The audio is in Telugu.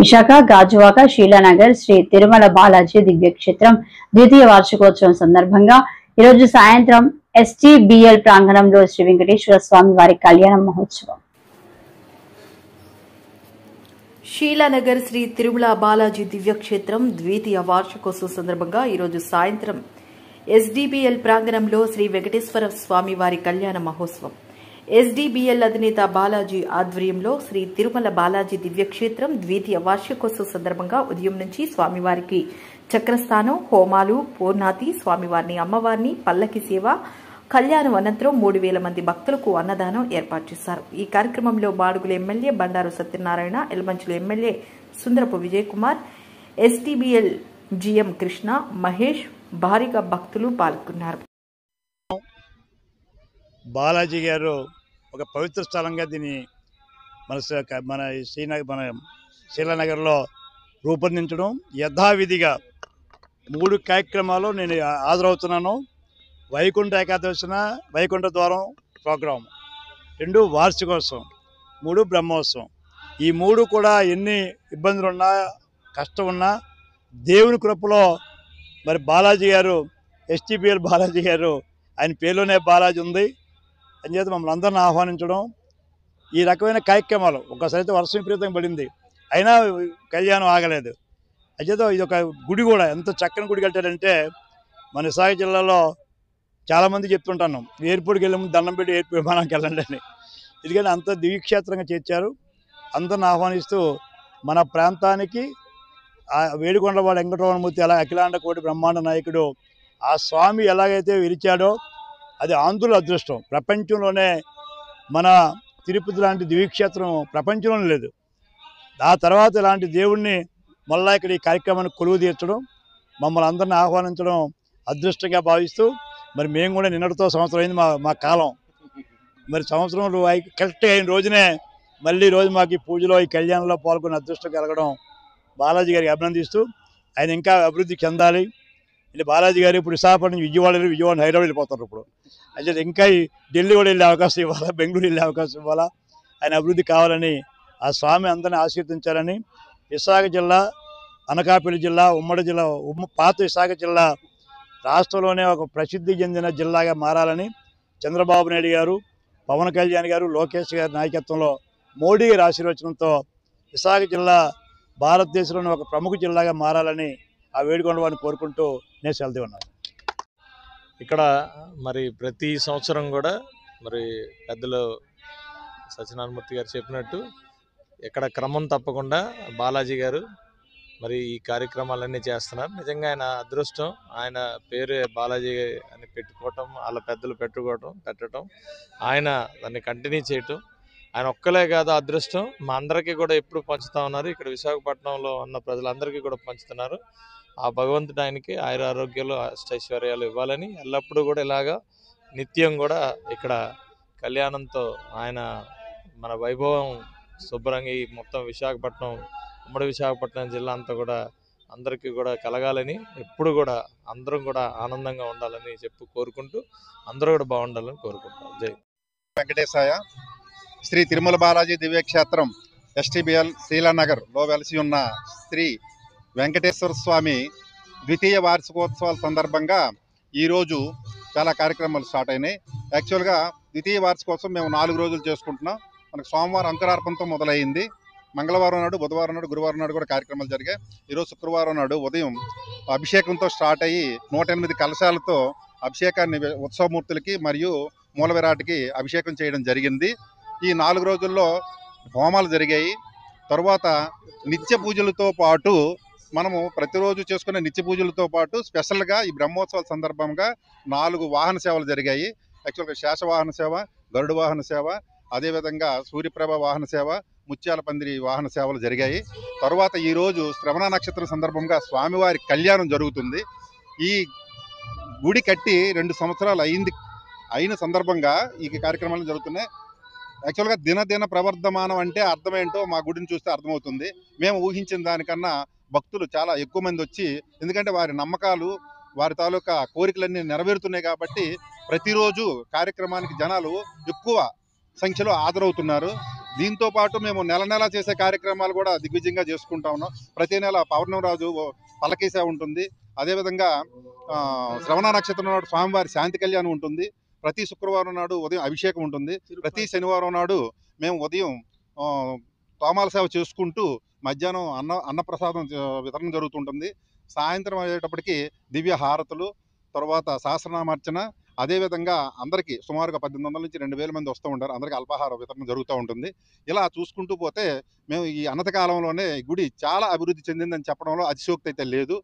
విశాఖ గాజువాక శీలానగర్ శ్రీ తిరుమల బాలాజీ దివ్యక్షేత్రం ద్వితీయ వార్షికోత్సవం సందర్భంగా ఈరోజు సాయంత్రం STBL ప్రాంగణంలో శ్రీ వెంకటేశ్వర స్వామి వారి కళ్యాణ మహోత్సవం. శీలానగర్ శ్రీ తిరుమల బాలాజీ దివ్యక్షేత్రం ద్వితీయ వార్షికోత్సవం సందర్భంగా ఈరోజు సాయంత్రం SDBL ప్రాంగణంలో శ్రీ వెంకటేశ్వర స్వామి వారి కళ్యాణ మహోత్సవం. SDBL అధినేత బాలాజీ ఆధ్వర్యంలో శ్రీ తిరుమల బాలాజీ దివ్యక్షేత్రం ద్వితీయ వార్షికోత్సవం సందర్భంగా ఉదయం నుంచి స్వామివారికి చక్రస్థానం, హోమాలు, పూర్ణాతి, స్వామివారిని అమ్మవారిని పల్లకి సేవ, కళ్యాణం అనంతరం 3000 మంది భక్తులకు అన్నదానం ఏర్పాటు చేశారు. ఈ కార్యక్రమంలో Madugula MLA Bandaru Satyanarayana, Yelamanchili MLA Sundarapu Vijay Kumar, STBL GM Krishna, Mahesh భారీగా భక్తులు పాల్గొన్నారు. బాలాజీ గారు ఒక పవిత్ర స్థలంగా దీన్ని మన శీలానగర్లో రూపొందించడం, యథావిధిగా 3 కార్యక్రమాలు నేను హాజరవుతున్నాను. వైకుంఠ ఏకాదశిన వైకుంఠ ద్వారం ప్రోగ్రాం, 2 వార్షికోత్సవం, 3 బ్రహ్మోత్సవం. ఈ 3 కూడా ఎన్ని ఇబ్బందులున్నా, కష్టం ఉన్నా దేవుని కృపలో మరి బాలాజీ గారు, STBL బాలాజీ గారు, ఆయన పేరులోనే బాలాజీ ఉంది అని చేత మమ్మల్ని అందరిని ఆహ్వానించడం, ఈ రకమైన కార్యక్రమాలు. ఒకసారి అయితే వర్షం విపరీతంగా పడింది, అయినా కళ్యాణం ఆగలేదు. అయితే ఇది ఒక గుడి కూడా ఎంత చక్కని గుడి కట్టారంటే, మన విశాఖ జిల్లాలో చాలామంది చెప్తుంటాను, ఎయిర్పోర్ట్కి వెళ్ళే ముందు దండం పెట్టి విమానానికి వెళ్ళండి అని. ఎందుకంటే అంత దివ్యక్షేత్రంగా చేర్చారు. అందరిని ఆహ్వానిస్తూ మన ప్రాంతానికి వేడుకొండలవాడ వెంకటరమణమూర్తి ఎలా అఖిలాండ కోటి బ్రహ్మాండ నాయకుడు ఆ స్వామి ఎలాగైతే విరిచాడో అది ఆంధ్రుల అదృష్టం. ప్రపంచంలోనే మన తిరుపతి లాంటి దివ్యక్షేత్రం ప్రపంచంలోనే లేదు. ఆ తర్వాత ఇలాంటి దేవుణ్ణి మళ్ళా ఇక్కడ ఈ కార్యక్రమాన్ని కొలువు తీర్చడం, మమ్మల్ని అందరిని ఆహ్వానించడం అదృష్టంగా భావిస్తూ, మరి మేము కూడా నిన్నటితో సంవత్సరం అయింది మా కాలం. మరి సంవత్సరం కరెక్ట్గా అయిన రోజునే మళ్ళీ రోజు మాకు ఈ పూజలో, ఈ కళ్యాణంలో పాల్గొనే అదృష్టం కలగడం బాలాజీ గారికి అభినందిస్తూ, ఆయన ఇంకా అభివృద్ధి చెందాలి. ఇది బాలాజీ గారు ఇప్పుడు విశాఖపట్నం నుంచి విజయవాడ హైదరాబాద్ వెళ్ళిపోతారు. ఇప్పుడు అయితే ఇంకా ఢిల్లీ కూడా వెళ్ళే అవకాశం ఇవ్వాలా, బెంగళూరు వెళ్ళే అవకాశం ఇవ్వాలా, ఆయన అభివృద్ధి కావాలని ఆ స్వామి అందరినీ ఆశీర్వదించాలని. విశాఖ జిల్లా, అనకాపల్లి జిల్లా, ఉమ్మడి జిల్లా, పాత విశాఖ జిల్లా రాష్ట్రంలోనే ఒక ప్రసిద్ధి చెందిన జిల్లాగా మారాలని చంద్రబాబు నాయుడు గారు, పవన్ కళ్యాణ్ గారు, లోకేష్ గారి నాయకత్వంలో మోడీ గారి ఆశీర్వచనంతో విశాఖ జిల్లా భారతదేశంలోని ఒక ప్రముఖ జిల్లాగా మారాలని ఆ వేడుకొండవాడిని కోరుకుంటూ నేను సెలవు ఉన్నాను. ఇక్కడ మరి ప్రతి సంవత్సరం కూడా మరి పెద్దలు సత్యనారాయణమూర్తి గారు చెప్పినట్టు ఇక్కడ క్రమం తప్పకుండా బాలాజీ గారు మరి ఈ కార్యక్రమాలన్నీ చేస్తున్నారు. నిజంగా ఆయన అదృష్టం. ఆయన పేరు బాలాజీ అని పెట్టుకోవటం, వాళ్ళ పెద్దలు పెట్టడం, ఆయన దాన్ని కంటిన్యూ చేయటం, ఆయన ఒక్కలే కాదు అదృష్టం. మా అందరికీ కూడా ఎప్పుడు పంచుతూ ఉన్నారు. ఇక్కడ విశాఖపట్నంలో ఉన్న ప్రజలందరికీ కూడా పంచుతున్నారు. ఆ భగవంతుడు ఆయనకి ఆయురారోగ్యాలు, అష్టైశ్వర్యాలు ఇవ్వాలని, ఎల్లప్పుడూ కూడా ఇలాగా నిత్యం కూడా ఇక్కడ కళ్యాణంతో ఆయన మన వైభవం శుభ్రంగా ఈ మొత్తం విశాఖపట్నం, ఉమ్మడి విశాఖపట్నం జిల్లా అంతా కూడా అందరికీ కూడా కలగాలని, ఎప్పుడు కూడా అందరం కూడా ఆనందంగా ఉండాలని కోరుకుంటూ అందరూ కూడా బాగుండాలని కోరుకుంటాం. జై వెంకటేశాయ. శ్రీ తిరుమల బాలాజీ దివ్యక్షేత్రం STBL శీలానగర్లో వెలిసి ఉన్న శ్రీ వెంకటేశ్వర స్వామి ద్వితీయ వార్షికోత్సవాల సందర్భంగా ఈరోజు చాలా కార్యక్రమాలు స్టార్ట్ అయినాయి. యాక్చువల్గా ద్వితీయ వార్షికోత్సవం మేము 4 రోజులు చేసుకుంటున్నాం. మనకు సోమవారం అంకురార్పణతో మొదలైంది. మంగళవారం నాడు, బుధవారం నాడు, గురువారం నాడు కూడా కార్యక్రమాలు జరిగాయి. ఈరోజు శుక్రవారం నాడు ఉదయం అభిషేకంతో స్టార్ట్ అయ్యి 108 కలశాలతో అభిషేకాన్ని ఉత్సవమూర్తులకి మరియు మూల విరాట్కి అభిషేకం చేయడం జరిగింది. ఈ 4 రోజుల్లో హోమాలు జరిగాయి. తరువాత నిత్య పూజలతో పాటు మనము ప్రతిరోజు చేసుకునే నిత్య పూజలతో పాటు స్పెషల్గా ఈ బ్రహ్మోత్సవాల సందర్భంగా 4 వాహన సేవలు జరిగాయి. యాక్చువల్గా శేషవాహన సేవ, గరుడ వాహన సేవ, అదేవిధంగా సూర్యప్రభ వాహన సేవ, ముత్యాల పందిరి వాహన సేవలు జరిగాయి. తరువాత ఈరోజు శ్రవణ నక్షత్రం సందర్భంగా స్వామివారి కళ్యాణం జరుగుతుంది. ఈ గుడి కట్టి 2 సంవత్సరాలు అయిన సందర్భంగా ఈ కార్యక్రమాలు జరుగుతున్నాయి. యాక్చువల్గా దినదిన ప్రవర్ధమానం అంటే అర్థం ఏంటో మా గుడిని చూస్తే అర్థమవుతుంది. మేము ఊహించిన దానికన్నా భక్తులు చాలా ఎక్కువ మంది వచ్చి, ఎందుకంటే వారి నమ్మకాలు, వారి తాలూకా కోరికలన్నీ నెరవేరుతున్నాయి కాబట్టి ప్రతిరోజు కార్యక్రమానికి జనాలు ఎక్కువ సంఖ్యలో హాజరవుతున్నారు. దీంతో పాటు మేము నెల నెల చేసే కార్యక్రమాలు కూడా దిగ్విజయంగా చేసుకుంటా ఉన్నాం. ప్రతి నెల పౌర్ణమిరాజు పల్లకీ సేవ ఉంటుంది. అదేవిధంగా శ్రవణ నక్షత్రం నాడు స్వామివారి శాంతి కళ్యాణం ఉంటుంది. ప్రతి శుక్రవారం నాడు ఉదయం అభిషేకం ఉంటుంది. ప్రతి శనివారం నాడు మేము ఉదయం తోమాల సేవ చేసుకుంటూ మధ్యాహ్నం అన్నప్రసాదం వితరణ జరుగుతుంటుంది. సాయంత్రం అయ్యేటప్పటికి దివ్య హారతులు, తర్వాత సహస్రనామార్చన, అదేవిధంగా అందరికీ సుమారుగా 1800 నుంచి 2000 మంది వస్తూ ఉంటారు. అందరికీ అల్పాహార వితరణ జరుగుతూ ఉంటుంది. ఇలా చూసుకుంటూ పోతే మేము ఈ అనంతకాలంలోనే గుడి చాలా అభివృద్ధి చెందిందని చెప్పడంలో అతిశయోక్తి అయితే లేదు.